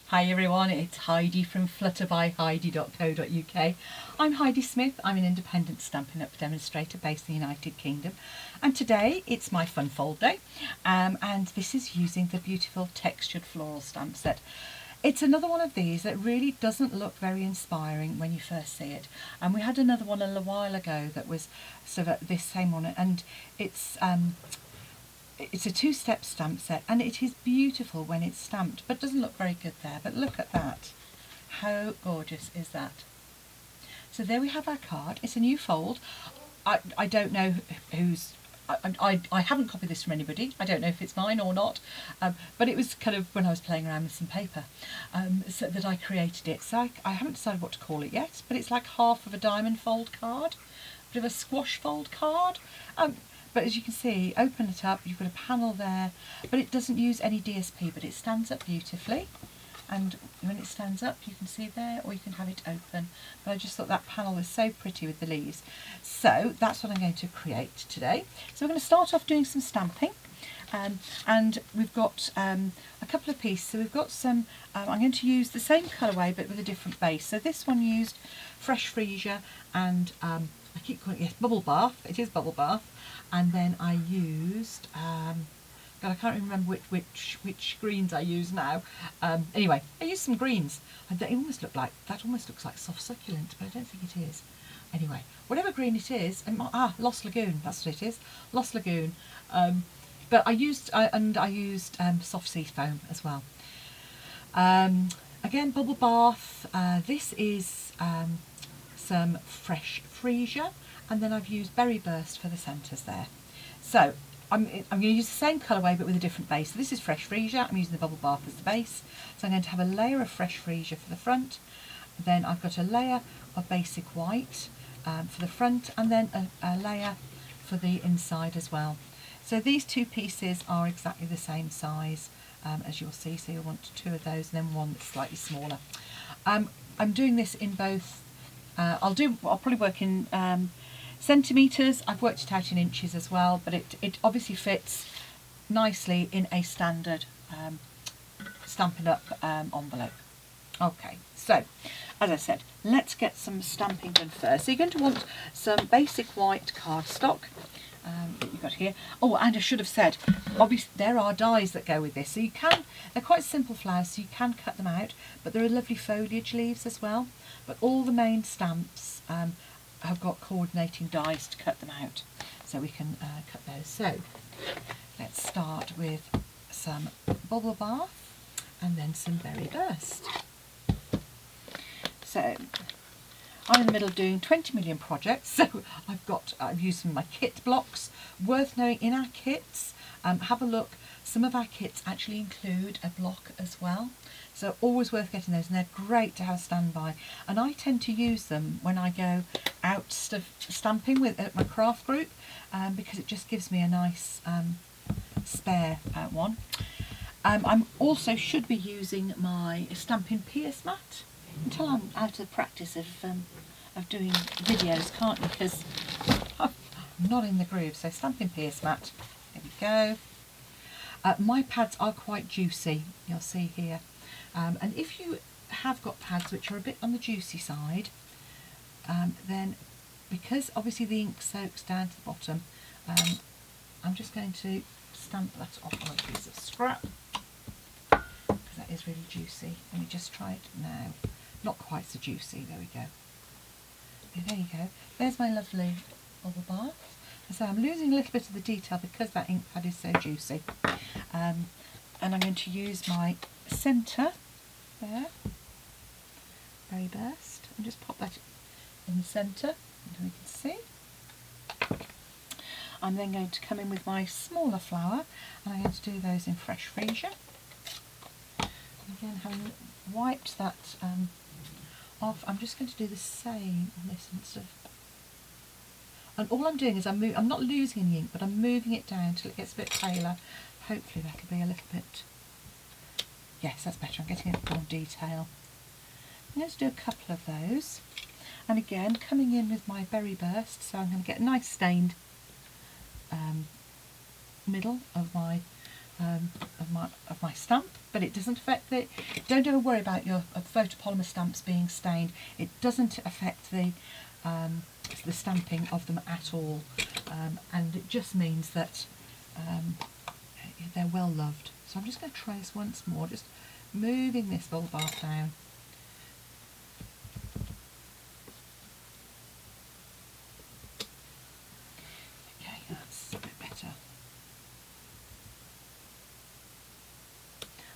Hi everyone, it's Heidi from flutterbyheidi.co.uk. I'm Heidi Smith, I'm an independent Stampin' Up! Demonstrator based in the United Kingdom, and today it's my fun fold day, and this is using the beautiful textured floral stamp set. It's another one of these that really doesn't look very inspiring when you first see it, and we had another one a little while ago that was sort of this same one, and it's a two-step stamp set, and it is beautiful when it's stamped, but doesn't look very good there. But look at that. How gorgeous is that? So there we have our card. It's a new fold. I don't know who's... I haven't copied this from anybody. I don't know if it's mine or not, but it was kind of when I was playing around with some paper so that I created it. So I haven't decided what to call it yet, but it's like half of a diamond fold card, a bit of a squash fold card. But as you can see, open it up, you've got a panel there, but it doesn't use any DSP, but it stands up beautifully. And when it stands up, you can see there, or you can have it open. But I just thought that panel was so pretty with the leaves. So that's what I'm going to create today. So we're going to start off doing some stamping. And we've got a couple of pieces. So we've got some, I'm going to use the same colourway, but with a different base. So this one used Fresh Freesia and I keep calling it, yes, Bubble Bath. It is Bubble Bath. And then I used, God, I can't remember which greens I use now. Anyway, I used some greens. And they almost look like, that almost looks like soft succulent, but I don't think it is. Anyway, whatever green it is, Lost Lagoon, that's what it is, Lost Lagoon. But I used, soft sea foam as well. Again, Bubble Bath. This is some Fresh Freesia. And then I've used Berry Burst for the centres there. So I'm going to use the same colourway but with a different base. So this is Fresh Freesia, I'm using the Bubble Bath as the base. So I'm going to have a layer of Fresh Freesia for the front. Then I've got a layer of basic white for the front, and then a layer for the inside as well. So these two pieces are exactly the same size as you'll see. So you'll want two of those and then one that's slightly smaller. I'm doing this in both, I'll probably work in centimetres. I've worked it out in inches as well, but it obviously fits nicely in a standard Stampin' Up! Envelope. Okay, so as I said, let's get some stamping done first. So you're going to want some basic white cardstock that you've got here. Oh, and I should have said, obviously there are dies that go with this, so you can, they're quite simple flowers, so you can cut them out, but there are lovely foliage leaves as well. But all the main stamps have got coordinating dies to cut them out, so we can cut those. So let's start with some Bubble Bath and then some Berry Burst. So I'm in the middle of doing 20 million projects, so I've used some of my kit blocks. Worth knowing, in our kits, have a look, some of our kits actually include a block as well. So always worth getting those, and they're great to have standby. And I tend to use them when I go out stamping with my craft group, because it just gives me a nice spare one. I also should be using my Stampin' Pierce mat until I'm out of practice of doing videos, can't you? Because I'm not in the groove. So Stampin' Pierce mat, there we go. My pads are quite juicy, you'll see here. And if you have got pads which are a bit on the juicy side, then because obviously the ink soaks down to the bottom, I'm just going to stamp that off on a piece of scrap, because that is really juicy. Let me just try it now. Not quite so juicy, there we go. There you go. There's my lovely Bubble Bath. So I'm losing a little bit of the detail because that ink pad is so juicy. And I'm going to use my centre there, Berry Burst, and just pop that in the centre, and we can see. I'm then going to come in with my smaller flower, and I'm going to do those in Fresh Freesia. And again, having wiped that off, I'm just going to do the same on this instead of. And all I'm doing is I'm not losing any ink, but I'm moving it down until it gets a bit paler. Hopefully that'll be a little bit. Yes, that's better. I'm getting a bit more detail. I'm going to do a couple of those. And again, coming in with my Berry Burst, so I'm going to get a nice stained middle of my of my stamp, but it doesn't affect the. Don't ever worry about your photopolymer stamps being stained. It doesn't affect the stamping of them at all, and it just means that they're well loved. So I'm just going to trace once more, just moving this ball bar down. Okay, that's a bit better.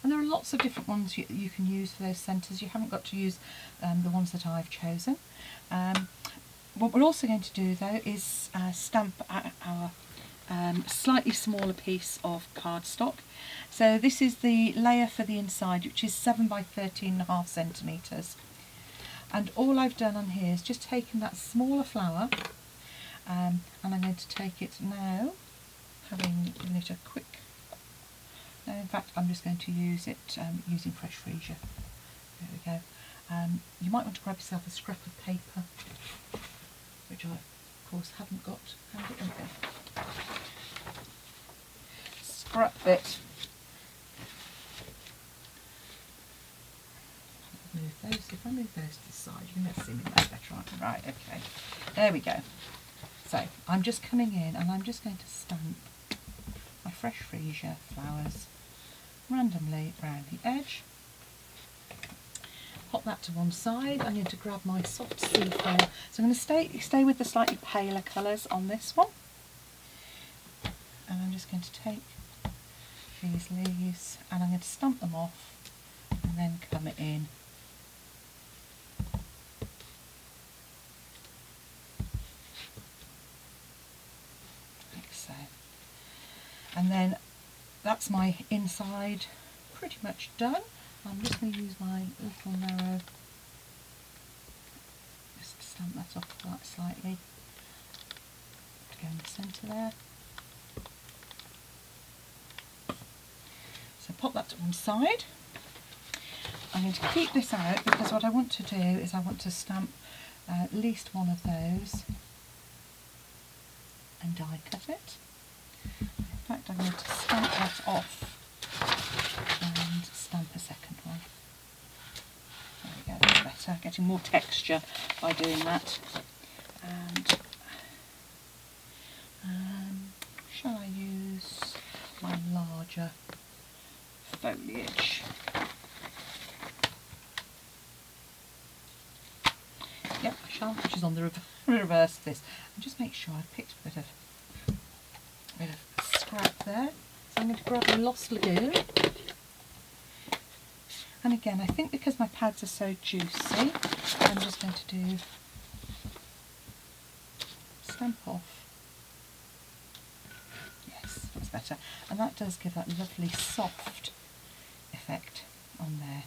And there are lots of different ones you can use for those centres. You haven't got to use the ones that I've chosen. What we're also going to do though is stamp our slightly smaller piece of cardstock. So this is the layer for the inside, which is 7 by 13.5 centimetres. And all I've done on here is just taken that smaller flower, and I'm going to take it now, having given it a quick. No, in fact, I'm just going to use it using fresh freesia. There we go. You might want to grab yourself a scrap of paper, which I, of course, haven't got. Okay. Scrap bit. Move those. If I move those to the side, you can see me that better, aren't you? Right. Okay. There we go. So I'm just coming in, and I'm just going to stamp my fresh freesia flowers randomly around the edge. Pop that to one side. I'm going to grab my soft sea foam. So I'm going to stay with the slightly paler colours on this one. And I'm just going to take these leaves and I'm going to stamp them off and then come it in. Like so. And then that's my inside pretty much done. I'm just going to use my little narrow, just to stamp that off quite slightly, to go in the centre there. So pop that to one side. I'm going to keep this out because what I want to do is I want to stamp at least one of those and die cut it. In fact, I'm going to stamp that off and stamp a second one. There we go, that's better. Getting more texture by doing that. And shall I use my larger foliage? Yep, I shall, which is on the reverse of this. And just make sure I've picked a bit of scrap there. So I'm going to grab a Lost Lagoon. And again, I think because my pads are so juicy, I'm just going to do stamp off. Yes, that's better. And that does give that lovely soft effect on there.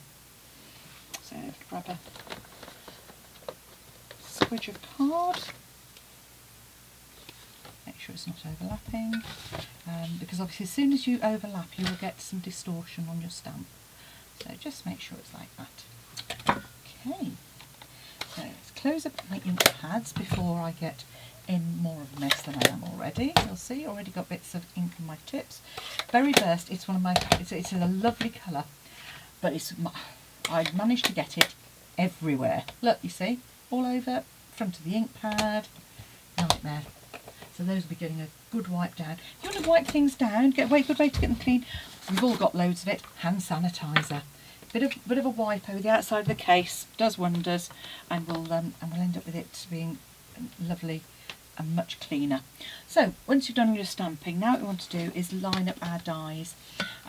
So grab a squidge of card. Make sure it's not overlapping, because obviously as soon as you overlap you will get some distortion on your stamp. So just make sure it's like that. Okay, so let's close up my ink pads before I get in more of a mess than I am already. You'll see, already got bits of ink on my tips. Berry Burst, it's one of my, it's a lovely colour, but I managed to get it everywhere. Look, you see, all over, front of the ink pad, nightmare. So those will be getting a good wipe down. If you want to wipe things down, get a good way to get them clean, we've all got loads of it, hand sanitizer. Bit of a wipe over the outside of the case does wonders, and we'll end up with it being lovely and much cleaner. So once you've done your stamping, now what we want to do is line up our dies.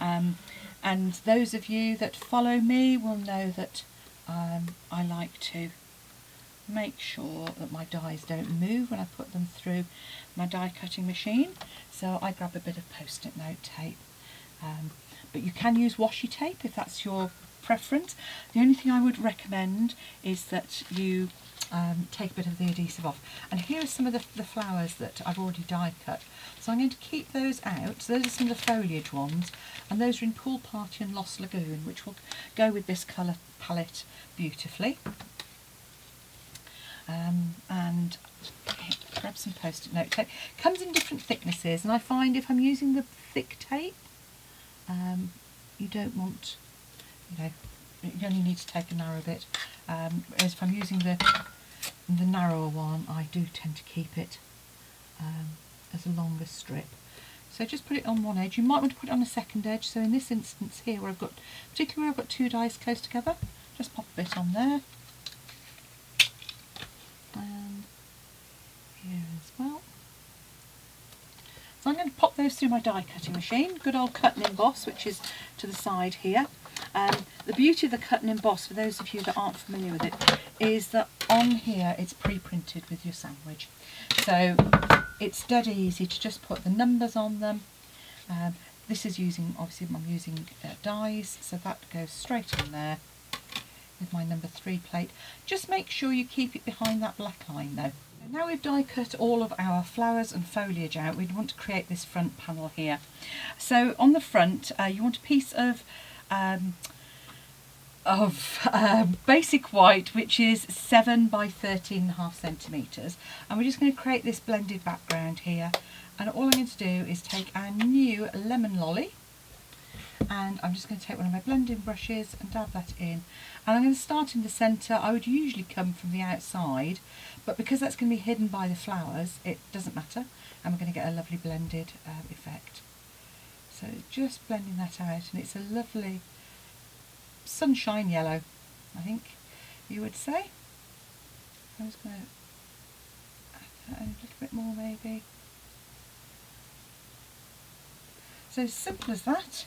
And those of you that follow me will know that I like to make sure that my dies don't move when I put them through my die cutting machine. So I grab a bit of post-it note tape, but you can use washi tape if that's your preference. The only thing I would recommend is that you take a bit of the adhesive off. And here are some of the flowers that I've already die cut. So I'm going to keep those out. So those are some of the foliage ones, and those are in Pool Party and Lost Lagoon, which will go with this colour palette beautifully. And grab some post-it note tape. Comes in different thicknesses, and I find if I'm using the thick tape, You don't want, you know, you only need to take a narrow bit. Whereas if I'm using the narrower one, I do tend to keep it as a longer strip. So just put it on one edge. You might want to put it on a second edge. So in this instance here, where I've got, particularly where I've got two dies close together, just pop a bit on there. And here as well. So I'm going to pop those through my die cutting machine, good old cut and emboss, which is to the side here. The beauty of the cut and emboss, for those of you that aren't familiar with it, is that on here it's pre-printed with your sandwich. So it's dead easy to just put the numbers on them. This is using, obviously I'm using dies, so that goes straight on there with my number 3 plate. Just make sure you keep it behind that black line though. Now we've die cut all of our flowers and foliage out, we want to create this front panel here. So on the front you want a piece of basic white, which is 7 by 13.5 centimetres, and we're just going to create this blended background here. And all I'm going to do is take our new lemon lolly, and I'm just going to take one of my blending brushes and dab that in, and I'm going to start in the centre. I would usually come from the outside, but because that's going to be hidden by the flowers, it doesn't matter, and we're going to get a lovely blended effect. So just blending that out, and it's a lovely sunshine yellow, I think you would say. I'm just going to add a little bit more maybe. So simple as that.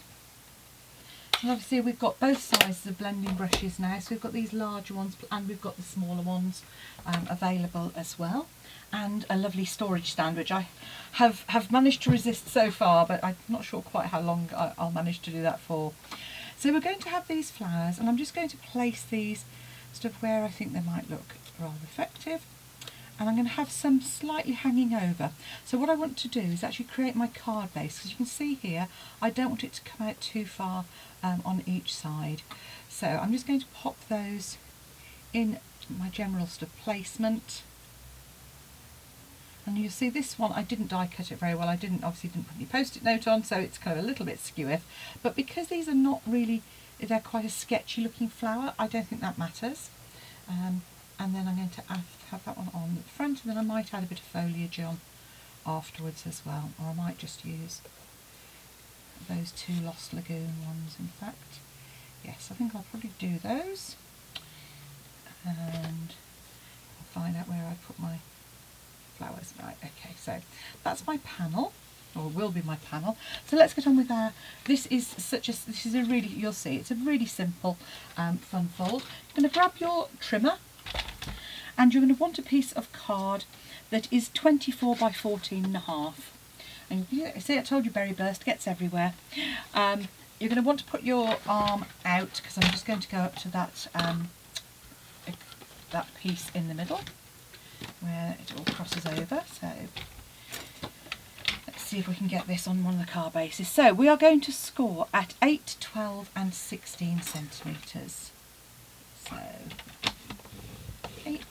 And obviously we've got both sizes of blending brushes now, so we've got these larger ones and we've got the smaller ones available as well, and a lovely storage stand, which I have managed to resist so far, but I'm not sure quite how long I'll manage to do that for. So we're going to have these flowers, and I'm just going to place these sort of where I think they might look rather effective. And I'm going to have some slightly hanging over. So what I want to do is actually create my card base, because you can see here I don't want it to come out too far on each side. So I'm just going to pop those in my general sort of placement. And you'll see this one, I didn't die cut it very well. I obviously didn't put any post-it note on, so it's kind of a little bit skew. But because these are not really, they're quite a sketchy looking flower, I don't think that matters. And then I'm going to have that one on the front, and then I might add a bit of foliage on afterwards as well, or I might just use those two Lost Lagoon ones in fact. Yes, I think I'll probably do those, and I'll find out where I put my flowers. Right, okay, so that's my panel, or will be my panel. So let's get on with our, this is a really, you'll see, it's a really simple fun fold. You're going to grab your trimmer, and you're going to want a piece of card that is 24 by 14.5. And you see, I told you berry burst gets everywhere. You're going to want to put your arm out, because I'm just going to go up to that that piece in the middle where it all crosses over. So let's see if we can get this on one of the card bases. So we are going to score at 8, 12 and 16 centimetres. So 8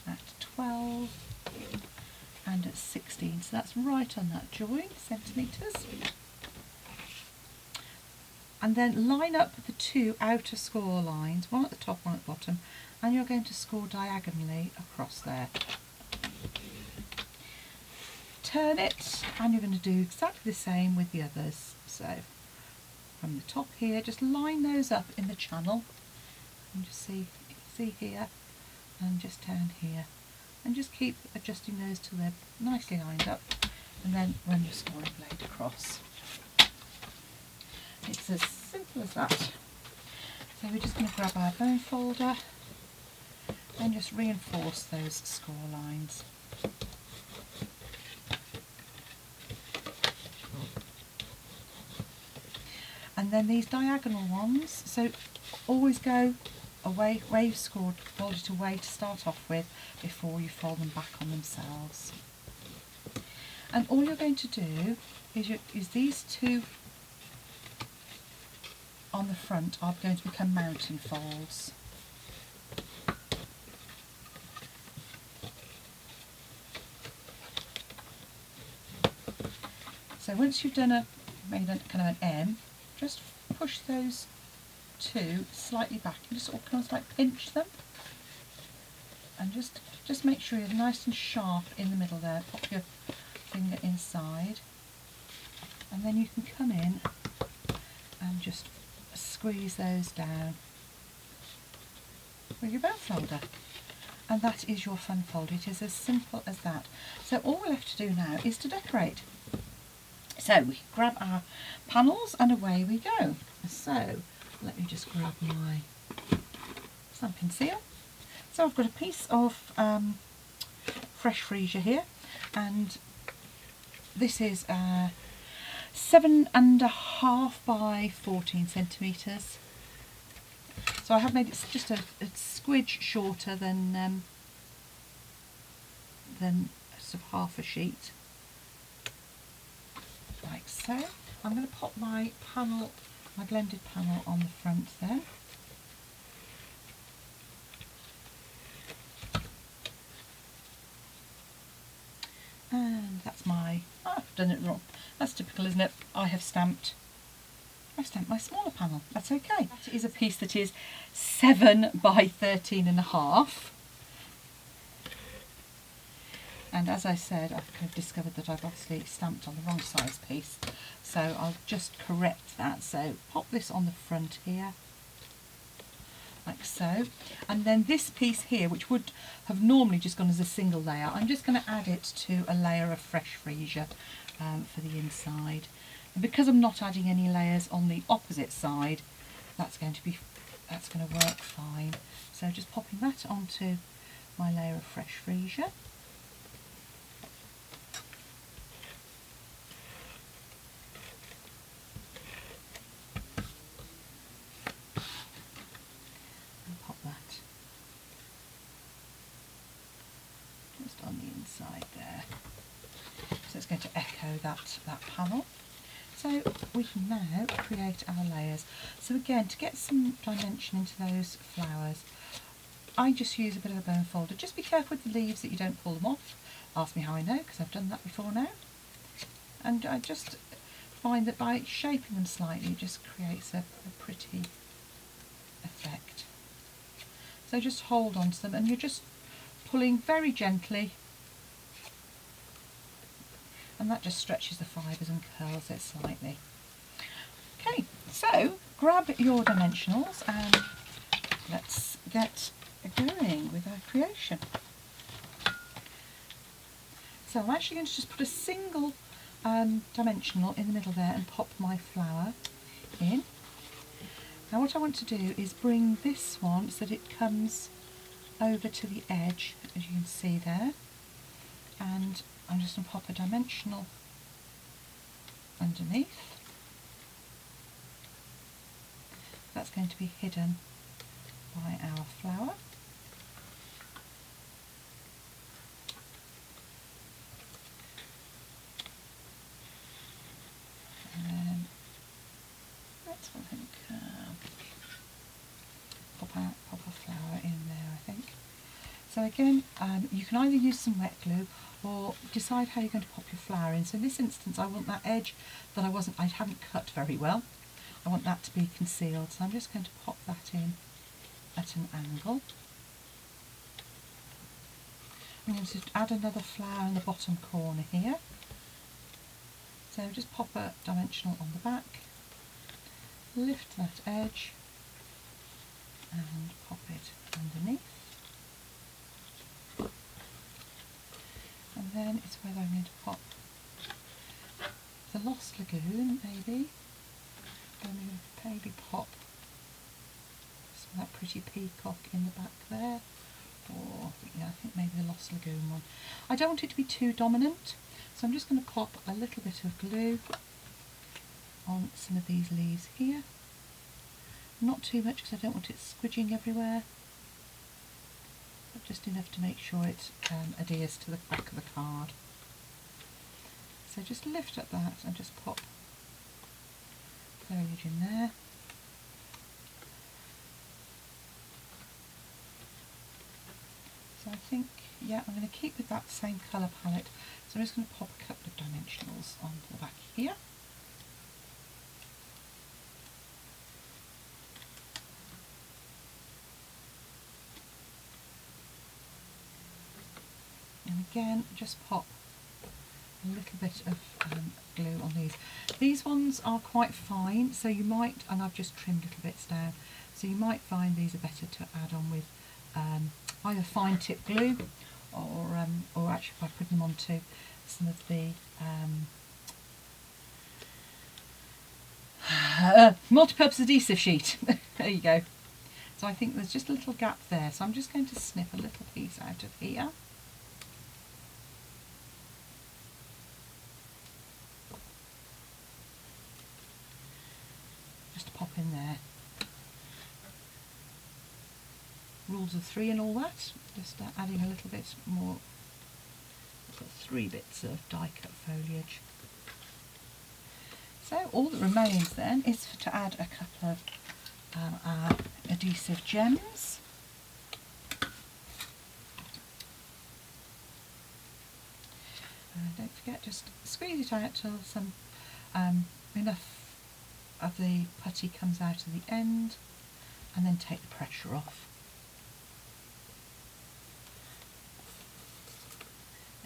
at 12 and at 16, so that's right on that join, centimetres. And then line up the two outer score lines, one at the top, one at the bottom, and you're going to score diagonally across there. Turn it, and you're going to do exactly the same with the others. So from the top here, just line those up in the channel, and just see here, and just turn here, and just keep adjusting those till they're nicely lined up, and then run your scoring blade across. It's as simple as that. So we're just going to grab our bone folder and just reinforce those score lines. And then these diagonal ones, so always go away, where you've scored, fold it away to start off with before you fold them back on themselves. And all you're going to do is these two on the front are going to become mountain folds. So once you've done made a kind of an M, just push those two slightly back and just sort of kind of like pinch them, and just make sure you're nice and sharp in the middle there. Pop your finger inside, and then you can come in and just squeeze those down with your bone folder. And that is your fun folder. It is as simple as that. So all we're left to do now is to decorate. So we grab our panels and away we go. So let me just grab my stamping seal. So I've got a piece of fresh freesia here, and this is 7.5 by 14 centimetres. So I have made it just a squidge shorter than sort of half a sheet, like so. I'm going to pop my panel, my blended panel, on the front then. And that's my, oh, I've done it wrong. That's typical, isn't it? I've stamped my smaller panel. That's okay. That is a piece that is 7 by 13.5. And as I said, I've kind of discovered that I've obviously stamped on the wrong size piece. So I'll just correct that. So pop this on the front here, like so. And then this piece here, which would have normally just gone as a single layer, I'm just going to add it to a layer of fresh freesia for the inside. And because I'm not adding any layers on the opposite side, that's going to work fine. So just popping that onto my layer of fresh freesia. And pop that just on the inside there. So it's going to echo that panel. So we can now create our layers. So again, to get some dimension into those flowers, I just use a bit of a bone folder. Just be careful with the leaves that you don't pull them off. Ask me how I know, because I've done that before now. And I just find that by shaping them slightly, it just creates a pretty effect. So just hold on to them, and you're just pulling very gently, and that just stretches the fibres and curls it slightly. Okay, so grab your dimensionals and let's get going with our creation. So I'm actually going to just put a single dimensional in the middle there and pop my flower in. Now what I want to do is bring this one so that it comes over to the edge, as you can see there, and I'm just going to pop a dimensional underneath. That's going to be hidden by our flower. And then let's pop a flower in there, I think. So again, you can either use some wet glue or decide how you're going to pop your flower in. So in this instance, I want that edge that I haven't cut very well. I want that to be concealed. So I'm just going to pop that in at an angle. I'm going to add another flower in the bottom corner here. So just pop a dimensional on the back, lift that edge and pop it underneath. And then it's whether I'm going to pop the Lost Lagoon, maybe. I'm going to maybe pop some of that pretty peacock in the back there. Or, yeah, I think maybe the Lost Lagoon one. I don't want it to be too dominant, so I'm just going to pop a little bit of glue on some of these leaves here. Not too much because I don't want it squidging everywhere, but just enough to make sure it adheres to the back of the card. So just lift up that and just pop foliage in there. So I think, yeah, I'm going to keep with that same colour palette. So I'm just going to pop a couple of dimensionals on the back here. And again, just pop a little bit of glue on these. These ones are quite fine, so you might, and I've just trimmed little bits down, so you might find these are better to add on with either fine tip glue or actually by putting them onto some of the multi-purpose adhesive sheet. There you go. So I think there's just a little gap there, so I'm just going to snip a little piece out of here. Just to pop in there. Rules of 3 and all that. Just adding a little bit more. 3 bits of die cut foliage. So all that remains then is to add a couple of our adhesive gems. Don't forget, just squeeze it out till some enough of the putty comes out of the end, and then take the pressure off.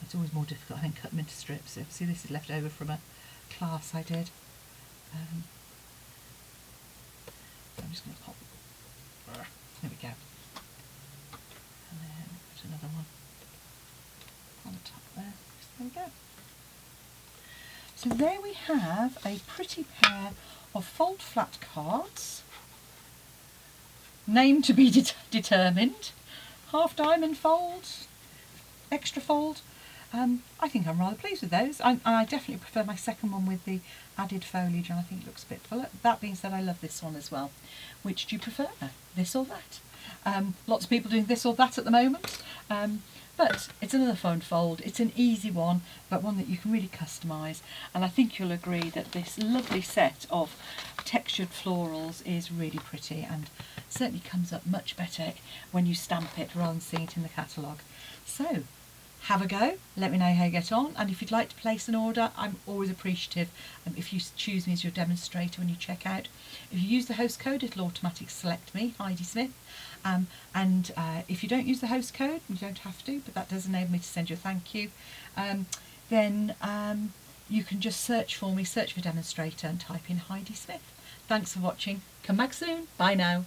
It's always more difficult, I think, cut them into strips. So see, this is left over from a class I did. So I'm just going to pop. There we go. And then put another one on the top there. There we go. So there we have a pretty pair of fold flat cards. Name to be determined. Half diamond fold, extra fold. I think I'm rather pleased with those. I definitely prefer my second one with the added foliage, and I think it looks a bit fuller. That being said, I love this one as well. Which do you prefer? This or that? Lots of people doing this or that at the moment. But it's another fun fold. It's an easy one, but one that you can really customise. And I think you'll agree that this lovely set of textured florals is really pretty and certainly comes up much better when you stamp it rather than seeing it in the catalogue. So, have a go, let me know how you get on, and if you'd like to place an order, I'm always appreciative if you choose me as your demonstrator when you check out. If you use the host code, it'll automatically select me, Heidi Smith, and if you don't use the host code, you don't have to, but that does enable me to send you a thank you, then you can just search for me, search for demonstrator and type in Heidi Smith. Thanks for watching, come back soon, bye now.